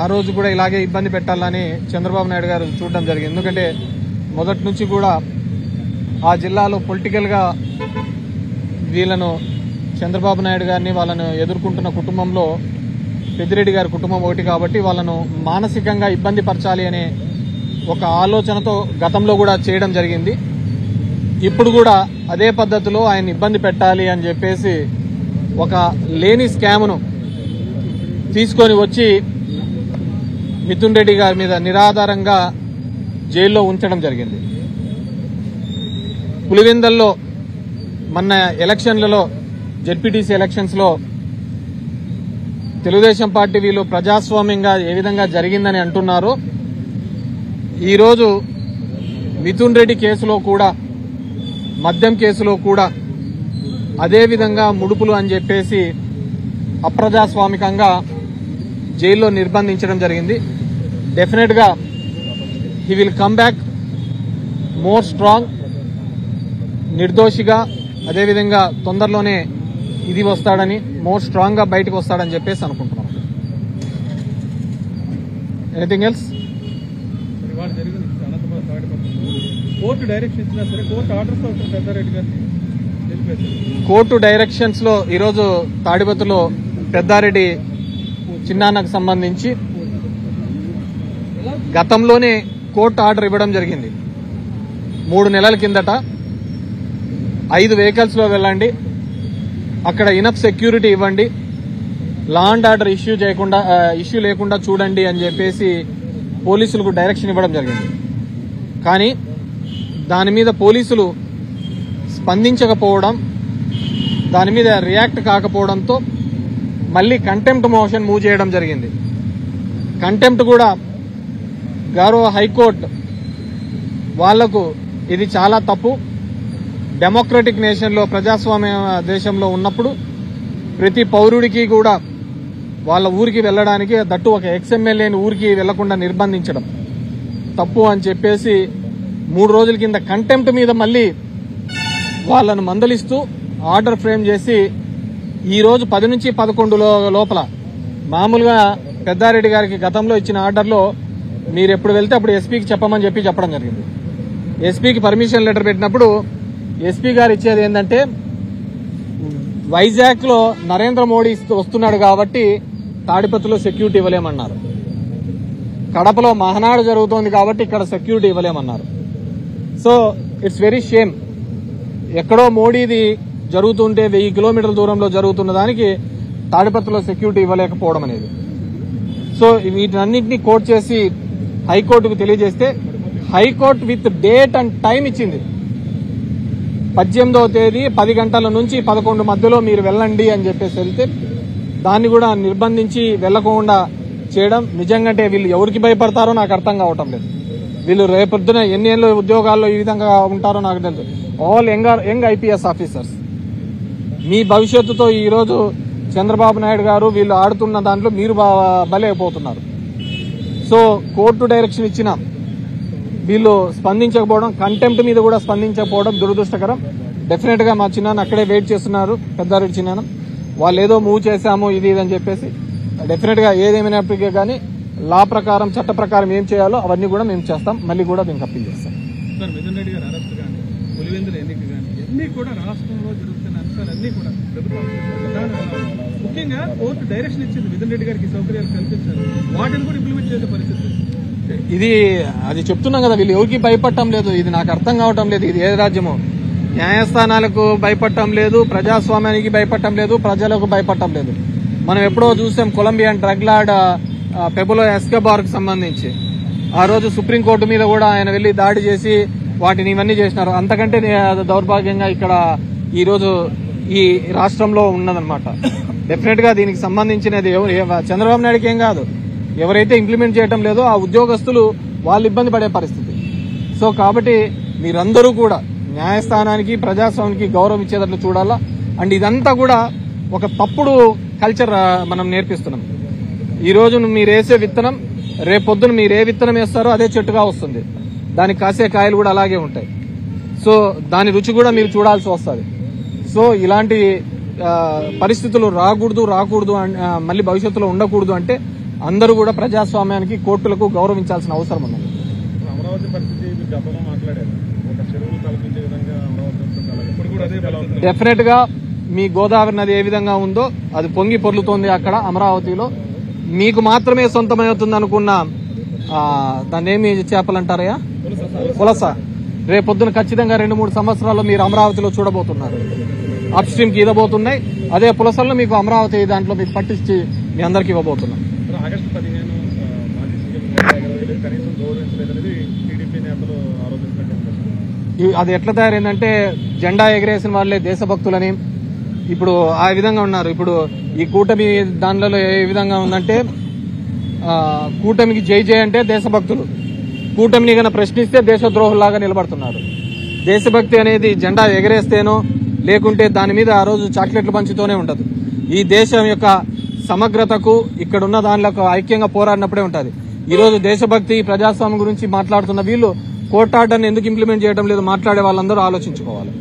ఆ రోజు కూడా ఇలాగే ఇబ్బంది పెట్టాలని చంద్రబాబు నాయుడు గారు చూడడం జరిగింది. ఎందుకంటే మొదటి నుంచి కూడా ఆ జిల్లాలో పొలిటికల్గా వీళ్ళను చంద్రబాబు నాయుడు గారిని వాళ్ళను ఎదుర్కొంటున్న కుటుంబంలో పెద్దిరెడ్డి గారి కుటుంబం ఒకటి కాబట్టి వాళ్ళను మానసికంగా ఇబ్బంది పరచాలి అనే ఒక ఆలోచనతో గతంలో కూడా చేయడం జరిగింది. ఇప్పుడు కూడా అదే పద్ధతిలో ఆయన ఇబ్బంది పెట్టాలి అని చెప్పేసి ఒక లేని స్కామ్ను తీసుకొని వచ్చి మిథున్ రెడ్డి గారి మీద నిరాధారంగా జైల్లో ఉంచడం జరిగింది. పులివెందల్లో మొన్న ఎలక్షన్లలో జెడ్పీటీసీ ఎలక్షన్స్లో తెలుగుదేశం పార్టీ వీళ్ళు ప్రజాస్వామ్యంగా ఏ విధంగా జరిగిందని అంటున్నారో ఈరోజు మిథున్ రెడ్డి కేసులో కూడా మద్యం కేసులో కూడా అదేవిధంగా ముడుపులు అని చెప్పేసి అప్రజాస్వామికంగా జైల్లో నిర్బంధించడం జరిగింది. డెఫినెట్గా he will come back more strong, నిర్దోషిగా, అదేవిధంగా తొందరలోనే ఇది వస్తాడని, మోర్ స్ట్రాంగ్ గా బయటకు వస్తాడని చెప్పేసి అనుకుంటున్నాం. Anything else? కోర్టు డైరెక్షన్స్ లో ఈరోజు తాడిపత్రిలో పెద్దారెడ్డి చిన్నాన్నకు సంబంధించి గతంలోనే కోర్టు ఆర్డర్ ఇవ్వడం జరిగింది. 3 నెలల కిందట 5 వెహికల్స్ లో వెళ్ళండి, అక్కడ ఇనఫ్ సెక్యూరిటీ ఇవ్వండి, లా అండ్ ఆర్డర్ ఇష్యూ లేకుండా చూడండి అని చెప్పేసి పోలీసులకు డైరెక్షన్ ఇవ్వడం జరిగింది. కానీ దాని మీద పోలీసులు స్పందించకపోవడం, దాని మీద రియాక్ట్ కాకపోవడంతో మళ్ళీ కంటెంప్ట్ మోషన్ మూవ్ చేయడం జరిగింది. కంటెంప్ట్ కూడా గౌరవ హైకోర్టు వాళ్లకు ఇది చాలా తప్పు, డెమోక్రటిక్ నేషన్లో ప్రజాస్వామ్య దేశంలో ఉన్నప్పుడు ప్రతి పౌరుడికి కూడా వాళ్ళ ఊరికి వెళ్ళడానికి, దట్టు ఒక ఎక్స్ఎమ్మెల్యేని ఊరికి వెళ్లకుండా నిర్బంధించడం తప్పు అని చెప్పేసి 3 రోజుల కింద కంటెంప్ట్ మీద మళ్ళీ వాళ్ళను మందలిస్తూ ఆర్డర్ ఫ్రేమ్ చేసి ఈ రోజు 10 నుంచి 11 లోపల మామూలుగా పెద్దారెడ్డి గారికి గతంలో ఇచ్చిన ఆర్డర్లో మీరు ఎప్పుడు వెళ్తే అప్పుడు ఎస్పీకి చెప్పమని చెప్పడం జరిగింది. ఎస్పీకి పర్మిషన్ లెటర్ పెట్టినప్పుడు ఎస్పీ గారు ఇచ్చేది ఏంటంటే వైజాగ్ లో నరేంద్ర మోడీ వస్తున్నాడు కాబట్టి తాడిపత్రిలో సెక్యూరిటీ ఇవ్వలేమన్నారు, కడపలో మహానాడు జరుగుతోంది కాబట్టి ఇక్కడ సెక్యూరిటీ ఇవ్వలేమన్నారు. So it's very shame. ఎక్కడో మోడీది జరుగుతుంటే 1000 కిలోమీటర్ల దూరంలో జరుగుతున్న దానికి తాడిపత్రిలో సెక్యూరిటీ ఇవ్వలేకపోవడం అనేది. సో వీటన్నింటినీ కోర్టు చేసి హైకోర్టుకు తెలియజేస్తే high court with date and time ఇచ్చింది. 18వ తేదీ 10 గంటల నుంచి 11 మధ్యలో మీరు వెళ్ళండి అని చెప్పేసి వెళ్తే దాన్ని కూడా నిర్బంధించి వెళ్లకుండా చేయడం నిజంగా వీళ్ళు ఎవరికి భయపడతారో నాకు అర్థం కావటం లేదు. వీళ్ళు రేపొద్దున ఎన్ని ఏళ్ళు ఉద్యోగాల్లో ఈ విధంగా ఉంటారో నాకు తెలుసు. All young IPS officers. మీ భవిష్యత్తుతో ఈరోజు చంద్రబాబు నాయుడు గారు వీళ్ళు ఆడుతున్న దాంట్లో మీరు బలైపోతున్నారు. సో కోర్టు డైరెక్షన్ ఇచ్చిన వీళ్ళు స్పందించకపోవడం, కంటెంప్ట్ మీద కూడా స్పందించకపోవడం దురదృష్టకరం. డెఫినెట్ గా మా చిన్నాన్న అక్కడే వెయిట్ చేస్తున్నారు, పెద్దారెడ్డి చిన్నాన్న. వాళ్ళు ఏదో మూవ్ చేశాము ఇది అని చెప్పేసి డెఫినెట్ గా ఏదేమైనప్పటికీ కానీ లా ప్రకారం చట్ట ప్రకారం ఏం చేయాలో అవన్నీ కూడా మేము చేస్తాం. మళ్ళీ కూడా దీనికి అప్పీల్ చేస్తాం. మిథున్ రెడ్డి గారి అరెస్ట్ కానీ పులివెందుల ఎన్నిక కానీ అన్ని కూడా రాష్ట్రంలో జరుగుతున్న అంశాలన్నీ కూడా ముఖ్యంగా కోర్టు డైరెక్షన్ ఇచ్చింది మిథున్ రెడ్డి గారికి సౌకర్యాలు కల్పించారు, వాటిని కూడా ఇంప్లిమెంట్ చేసే పరిస్థితి. ఇది అది చెప్తున్నాం కదా, వీళ్ళు ఎవరికి భయపడటం లేదు. ఇది నాకు అర్థం కావటం లేదు. ఇది ఏ రాజ్యమో? న్యాయస్థానాలకు భయపడటం లేదు, ప్రజాస్వామ్యానికి భయపడటం లేదు, ప్రజలకు భయపడటం లేదు. మనం ఎప్పుడో చూసాం కొలంబియన్ డ్రగ్ లార్డ్ పెబులో ఎస్కోబార్ కు సంబంధించి ఆ రోజు సుప్రీంకోర్టు మీద కూడా ఆయన వెళ్లి దాడి చేసి వాటిని ఇవన్నీ చేసినారు. అంతకంటే దౌర్భాగ్యంగా ఇక్కడ ఈ రోజు ఈ రాష్ట్రంలో ఉన్నదన్నమాట. డెఫినెట్ గా దీనికి సంబంధించినది చంద్రబాబు నాయుడుకి ఏం కాదు, ఎవరైతే ఇంప్లిమెంట్ చేయడం లేదో ఆ ఉద్యోగస్తులు వాళ్ళు ఇబ్బంది పడే పరిస్థితి. సో కాబట్టి మీరందరూ కూడా న్యాయస్థానానికి ప్రజాస్వామ్యానికి గౌరవం ఇచ్చేటట్లు చూడాలా. అండ్ ఇదంతా కూడా ఒక తప్పుడు కల్చర్ మనం నేర్పిస్తున్నాం. ఈ రోజు మీరు వేసే విత్తనం రేపొద్దున మీరు ఏ విత్తనం వేస్తారో అదే చెట్టుగా వస్తుంది, దానికి కాసే కాయలు కూడా అలాగే ఉంటాయి. సో దాని రుచి కూడా మీరు చూడాల్సి వస్తుంది. సో ఇలాంటి పరిస్థితులు రాకూడదు మళ్ళీ భవిష్యత్తులో ఉండకూడదు అంటే అందరూ కూడా ప్రజాస్వామ్యానికి కోర్టులకు గౌరవించాల్సిన అవసరం ఉన్నది. అమరావతి పరిస్థితి గతంలో మాట్లాడారు, ఒక చెరువులు కల్పించే విధంగా అమరావతి ఇప్పుడు కూడా అదే డెఫినెట్ గా మీ గోదావరి నది ఏ విధంగా ఉందో అది పొంగి పొర్లుతోంది అక్కడ అమరావతిలో. మీకు మాత్రమే సొంతమవుతుంది అనుకున్న దాన్ని ఏమి చేపలంటారయ్యా, పులస, రేపొద్దున ఖచ్చితంగా 2-3 సంవత్సరాల్లో మీరు అమరావతిలో చూడబోతున్నారు. అప్ స్ట్రీమ్ కి ఇవ్వబోతున్నాయి, అదే పులసల్లో మీకు అమరావతి దాంట్లో మీకు పట్టించి మీ అందరికి ఇవ్వబోతున్నాం. ఆగస్టు 15 మాజీ సీఎం కనీసం గౌరవించలేదనేది టీడీపీ నేతలు ఆరోపిస్తున్నారు. అది ఎట్లా తయారైందంటే జెండా ఎగరేసిన వాళ్ళే దేశభక్తులని ఇప్పుడు ఆ విధంగా ఉన్నారు. ఇప్పుడు ఈ కూటమి దానిలో ఏ విధంగా ఉందంటే కూటమికి జై జై అంటే దేశభక్తులు, కూటమిని గన ప్రశ్నిస్తే దేశద్రోహుల్లాగా నిలబడుతున్నారు. దేశభక్తి అనేది జెండా ఎగరేస్తేనో లేకుంటే దాని మీద ఆ రోజు చాక్లెట్లు పంచుతూనే ఉండదు. ఈ దేశం యొక్క సమగ్రతకు ఇక్కడున్న దానిలో ఐక్యంగా పోరాడినప్పుడే ఉంటుంది. ఈ రోజు దేశభక్తి ప్రజాస్వామ్యం గురించి మాట్లాడుతున్న వీళ్ళు కోర్టు ఆర్డర్ని ఎందుకు ఇంప్లిమెంట్ చేయడం లేదు మాట్లాడే వాళ్ళందరూ ఆలోచించుకోవాలి.